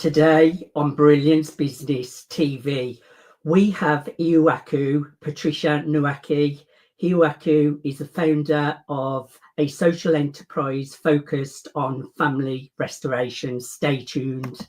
Today on Brilliance Business TV, we have Ihuaku Patricia Nweke. Ihuaku is the founder of a social enterprise focused on family restoration. Stay tuned.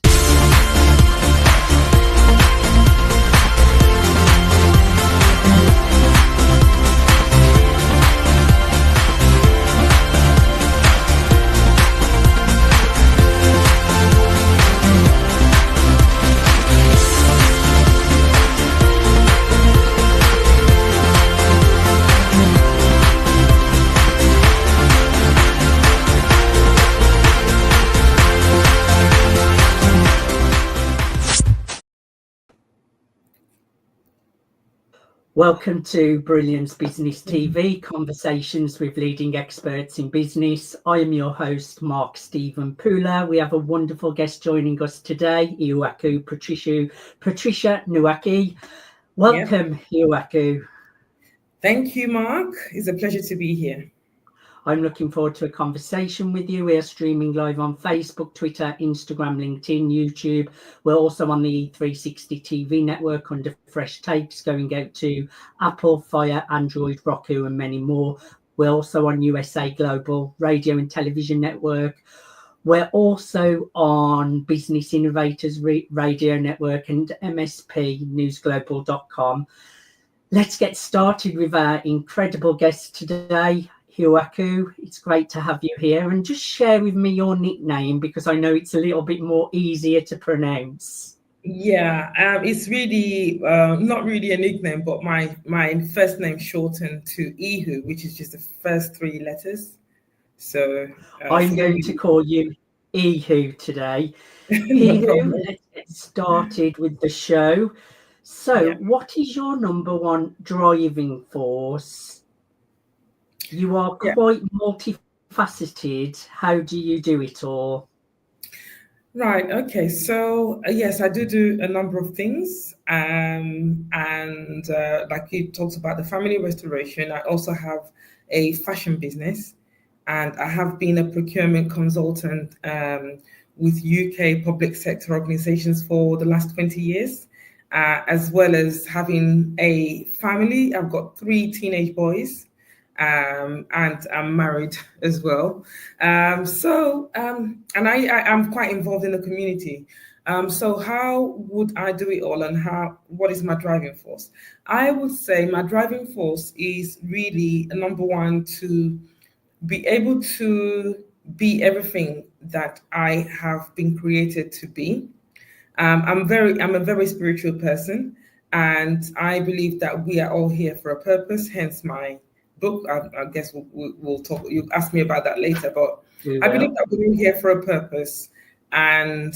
Welcome to Brilliance Business TV, conversations with leading experts in business. I am your host, Mark Stephen Pooler. We have a wonderful guest joining us today, Ihuaku Patricia Nweke. Welcome, Ihuaku. Thank you, Mark. It's a pleasure to be here. I'm looking forward to a conversation with you. We are streaming live on Facebook, Twitter, Instagram, LinkedIn, YouTube. We're also on the E360 TV network under Fresh Takes, going out to Apple, Fire, Android, Roku, and many more. We're also on USA Global Radio and Television Network. We're also on Business Innovators Radio Network and MSP News Global.com. Let's get started with our incredible guest today. Ihuaku, it's great to have you here, and just share with me your nickname because I know it's a little bit more easier to pronounce. Yeah, it's really not really a nickname, but my first name shortened to Ihu, which is just the first three letters. So I'm going to call you Ihu today. Ihu, let's get started with the show. So, What is your number one driving force? You are quite multifaceted. How do you do it all? Right. Okay. So yes, I do a number of things, and like you talked about the family restoration, I also have a fashion business, and I have been a procurement consultant with UK public sector organisations for the last 20 years, as well as having a family. I've got 3 teenage boys. And I'm married as well. And I'm quite involved in the community. So how would I do it all, and what is my driving force? I would say my driving force is really, number one, to be able to be everything that I have been created to be. I'm a very spiritual person, and I believe that we are all here for a purpose, hence my book. I guess we'll talk. You ask me about that later, but I believe that we're here for a purpose. And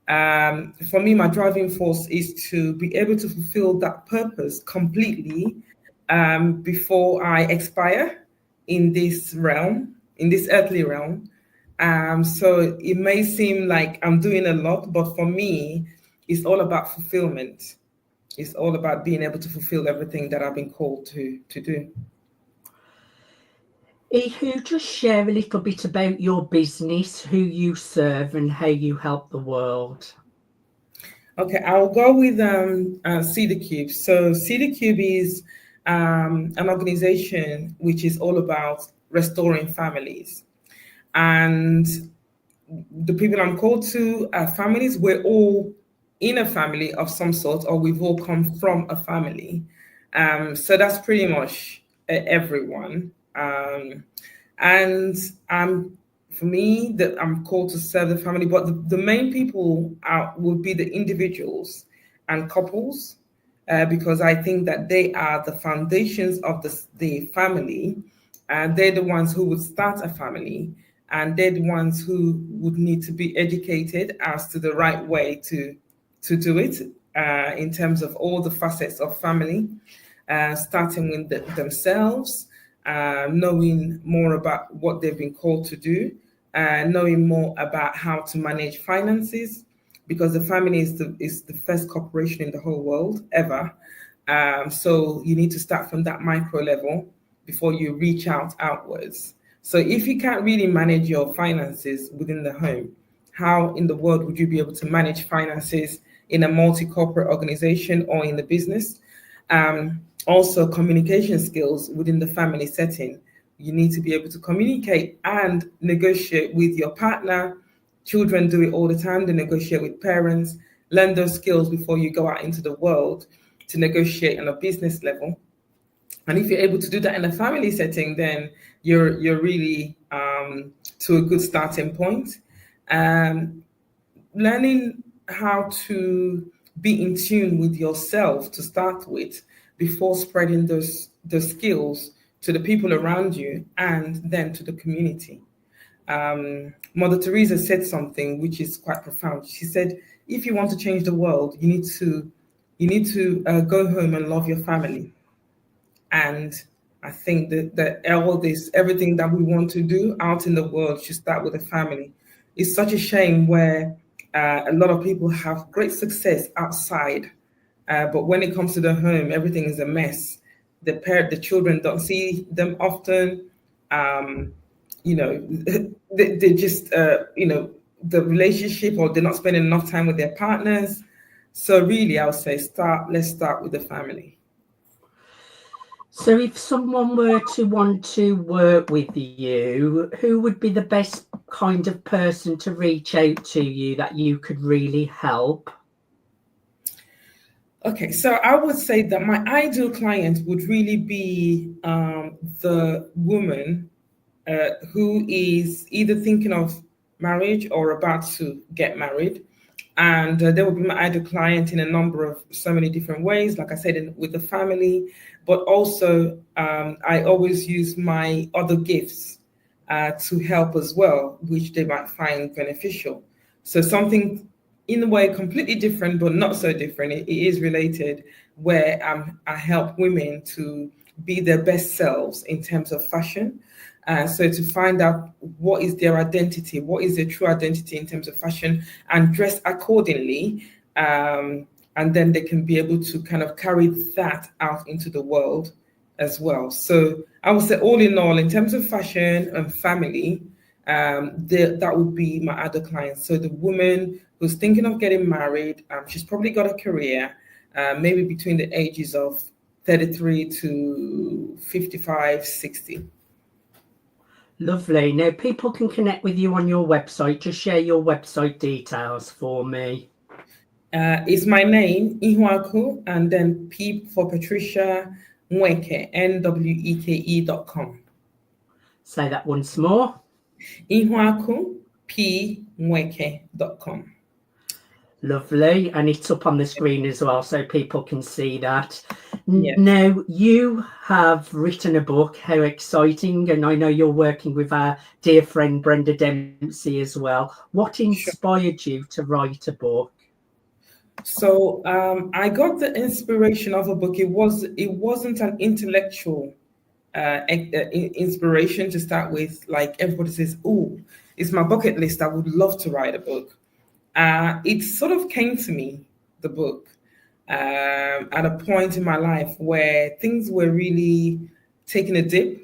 for me, my driving force is to be able to fulfill that purpose completely before I expire in this realm, in this earthly realm. So it may seem like I'm doing a lot, but for me, it's all about fulfillment. It's all about being able to fulfill everything that I've been called to do. Ihu, just share a little bit about your business, who you serve, and how you help the world. Okay, I'll go with Cedarcube. So Cedarcube is an organization which is all about restoring families. And the people I'm called to are families. We're all in a family of some sort, or we've all come from a family. So that's pretty much everyone. For me, that I'm called to serve the family, but the main people would be the individuals and couples, because I think that they are the foundations of the family, and they're the ones who would start a family, and they're the ones who would need to be educated as to the right way to do it, in terms of all the facets of family, starting with themselves. Knowing more about what they've been called to do, knowing more about how to manage finances, because the family is the first corporation in the whole world ever. So you need to start from that micro level before you reach outwards. So if you can't really manage your finances within the home, how in the world would you be able to manage finances in a multi-corporate organization or in the business. Also, communication skills within the family setting. You need to be able to communicate and negotiate with your partner. Children do it all the time. They negotiate with parents. Learn those skills before you go out into the world to negotiate on a business level. And if you're able to do that in a family setting, then you're really to a good starting point. Learning how to be in tune with yourself to start with before spreading those skills to the people around you and then to the community. Mother Teresa said something which is quite profound. She said, if you want to change the world, you need to go home and love your family. And I think that all this, everything that we want to do out in the world should start with the family. It's such a shame where a lot of people have great success outside, but when it comes to the home, everything is a mess. The children don't see them often. They just, the relationship, or they're not spending enough time with their partners. So really, I would say let's start with the family. So if someone were to want to work with you, who would be the best kind of person to reach out to you that you could really help? Okay, so I would say that my ideal client would really be the woman who is either thinking of marriage or about to get married. And there will be my ideal client in a number of so many different ways, like I said, with the family, but also I always use my other gifts to help as well, which they might find beneficial. So something in a way completely different, but not so different. It is related, where I help women to be their best selves in terms of fashion. So to find out what is their identity, what is their true identity in terms of fashion, and dress accordingly. And then they can be able to kind of carry that out into the world as well. So I would say all in all, in terms of fashion and family, that would be my other clients. So the woman who's thinking of getting married, she's probably got a career, maybe between the ages of 33 to 55, 60. Lovely. Now, people can connect with you on your website. Just share your website details for me. It's my name, Ihuaku, and then P for Patricia Nweke, NWEKE.com. Say that once more. Ihuaku, P Nweke.com. Lovely. And it's up on the screen as well, so people can see that. Yes. Now, you have written a book. How exciting. And I know you're working with our dear friend Brenda Dempsey as well. What inspired you to write a book? So I got the inspiration of a book. It wasn't an intellectual inspiration to start with. Like everybody says, "Oh, it's my bucket list. I would love to write a book." It sort of came to me, the book, at a point in my life where things were really taking a dip,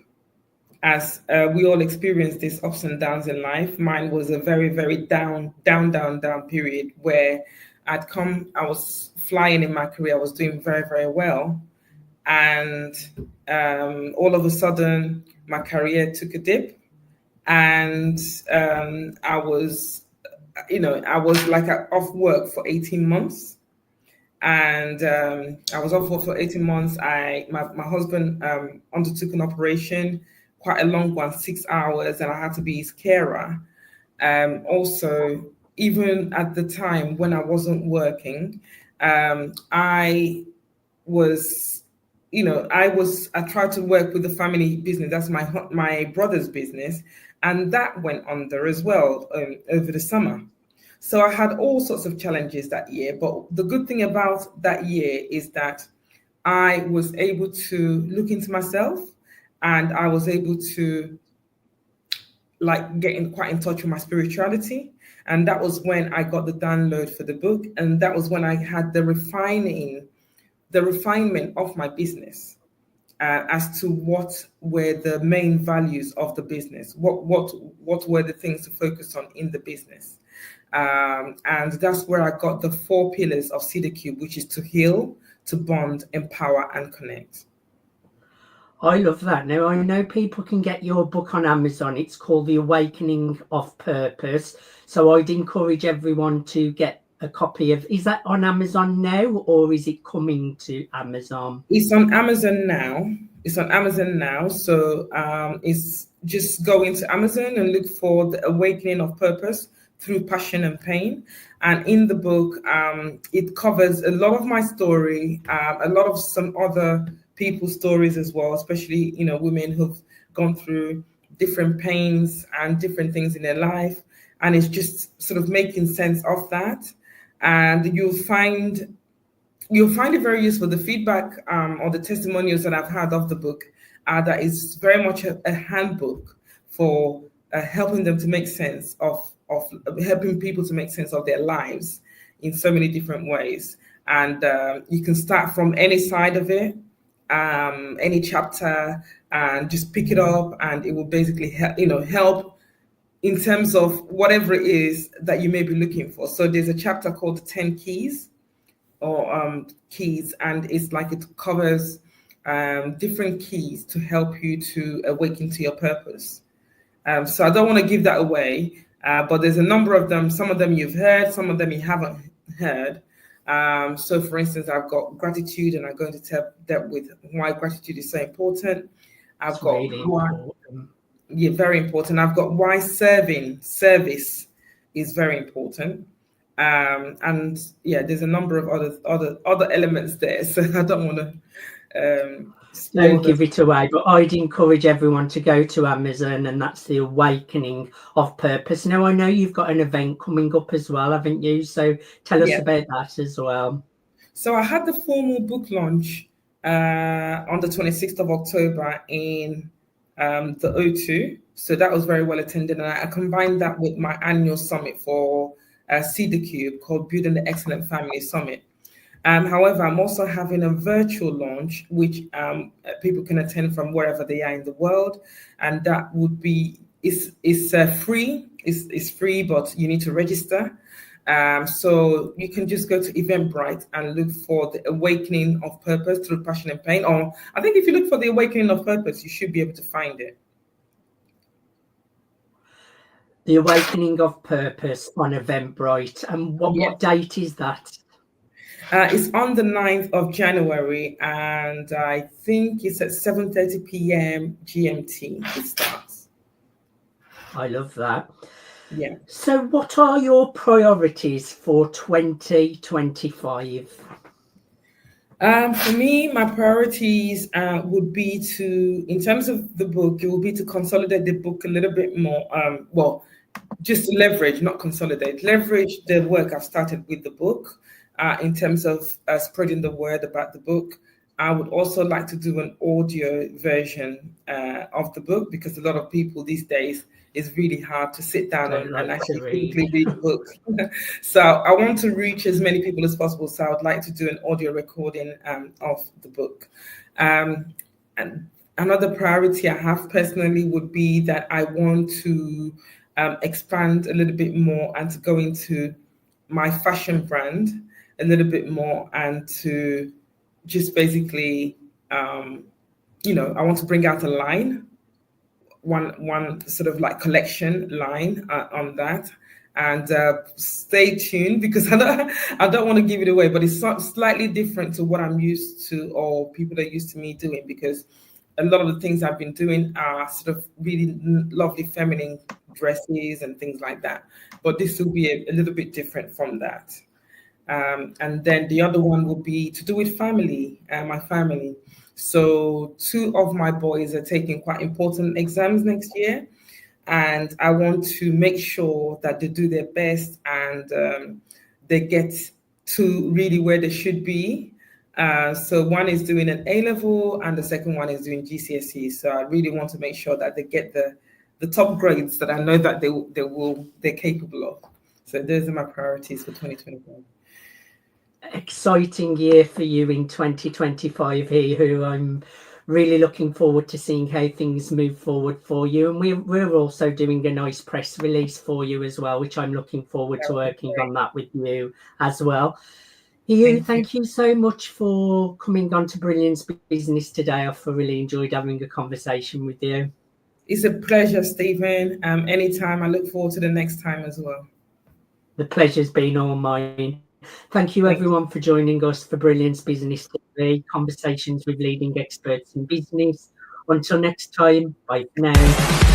as we all experience these ups and downs in life. Mine was a very, very down period where I was flying in my career. I was doing very, very well. And all of a sudden, my career took a dip. And I was like off work for 18 months. And I was off work for 18 months. My husband undertook an operation, quite a long one, 6 hours, and I had to be his carer. Also, even at the time when I wasn't working, I tried to work with the family business. That's my brother's business, and that went under as well over the summer. So I had all sorts of challenges that year. But the good thing about that year is that I was able to look into myself, and I was able to get quite in touch with my spirituality. And that was when I got the download for the book. And that was when I had the refinement of my business as to what were the main values of the business, what were the things to focus on in the business. And that's where I got the 4 pillars of Cedarcube, which is to heal, to bond, empower, and connect. I love that. Now, I know people can get your book on Amazon. It's called The Awakening of Purpose. So I'd encourage everyone to get a copy of, is that on Amazon now, or is it coming to Amazon? It's on Amazon now. It's on Amazon now. So it's just go into Amazon and look for The Awakening of Purpose Through Passion and Pain. And in the book, it covers a lot of my story, a lot of some other people's stories as well, especially, women who've gone through different pains and different things in their life. And it's just sort of making sense of that. And you'll find it very useful. The feedback or the testimonials that I've had of the book that is very much a handbook for helping them to make sense of helping people to make sense of their lives in so many different ways. And you can start from any side of it, any chapter, and just pick it up, and it will basically help in terms of whatever it is that you may be looking for. So there's a chapter called 10 Keys or keys, and it's like it covers different keys to help you to awaken to your purpose. So I don't want to give that away, but there's a number of them. Some of them you've heard, some of them you haven't heard. So for instance, I've got gratitude, and I'm going to tell that with why gratitude is so important. I've got really important. Yeah, very important. I've got why service is very important. And yeah, there's a number of other elements there. So I don't want to don't give it away, but I'd encourage everyone to go to Amazon, and that's The Awakening of Purpose. Now, I know you've got an event coming up as well, haven't you? So tell us about that as well. So I had the formal book launch on the 26th of October in the O2. So that was very well attended, and I combined that with my annual summit for Cedarcube called Building the Excellent Family Summit. However, I'm also having a virtual launch, which people can attend from wherever they are in the world, and that would be it's free. It's free, but you need to register. So you can just go to Eventbrite and look for The Awakening of Purpose Through Passion and Pain. Or I think if you look for The Awakening of Purpose, you should be able to find it. The Awakening of Purpose on Eventbrite. And what date is that? It's on the 9th of January, and I think it's at 7:30 p.m. GMT it starts. I love that. Yeah. So what are your priorities for 2025? For me, my priorities would be to, in terms of the book, it will be to consolidate the book a little bit more. Just to leverage, not consolidate, leverage the work I've started with the book in terms of spreading the word about the book. I would also like to do an audio version of the book, because a lot of people these days, it's really hard to sit down and actually quickly read the book. So I want to reach as many people as possible. So I would like to do an audio recording of the book. And another priority I have personally would be that I want to expand a little bit more and to go into my fashion brand a little bit more, and to just basically, I want to bring out a line, one sort of like collection line on that. And stay tuned, because I don't want to give it away, but it's slightly different to what I'm used to, or people are used to me doing, because a lot of the things I've been doing are sort of really lovely feminine dresses and things like that. But this will be a little bit different from that. And then the other one will be to do with family, my family. So 2 of my boys are taking quite important exams next year, and I want to make sure that they do their best and they get to really where they should be. So one is doing an A-level and the second one is doing GCSE. So I really want to make sure that they get the top grades that I know that they're capable of. So those are my priorities for 2025. Exciting year for you in 2025 here, who I'm really looking forward to seeing how things move forward for you. And we're also doing a nice press release for you as well, which I'm looking forward That to would be working great. on that with you as well. Thank you. Thank you so much for coming on to Brilliance Business today. I've really enjoyed having a conversation with you. It's a pleasure, Stephen. Anytime. I look forward to the next time as well. The pleasure's been all mine. Thank you, Thank you. everyone, for joining us for Brilliance Business TV, conversations with leading experts in business. Until next time, bye for now.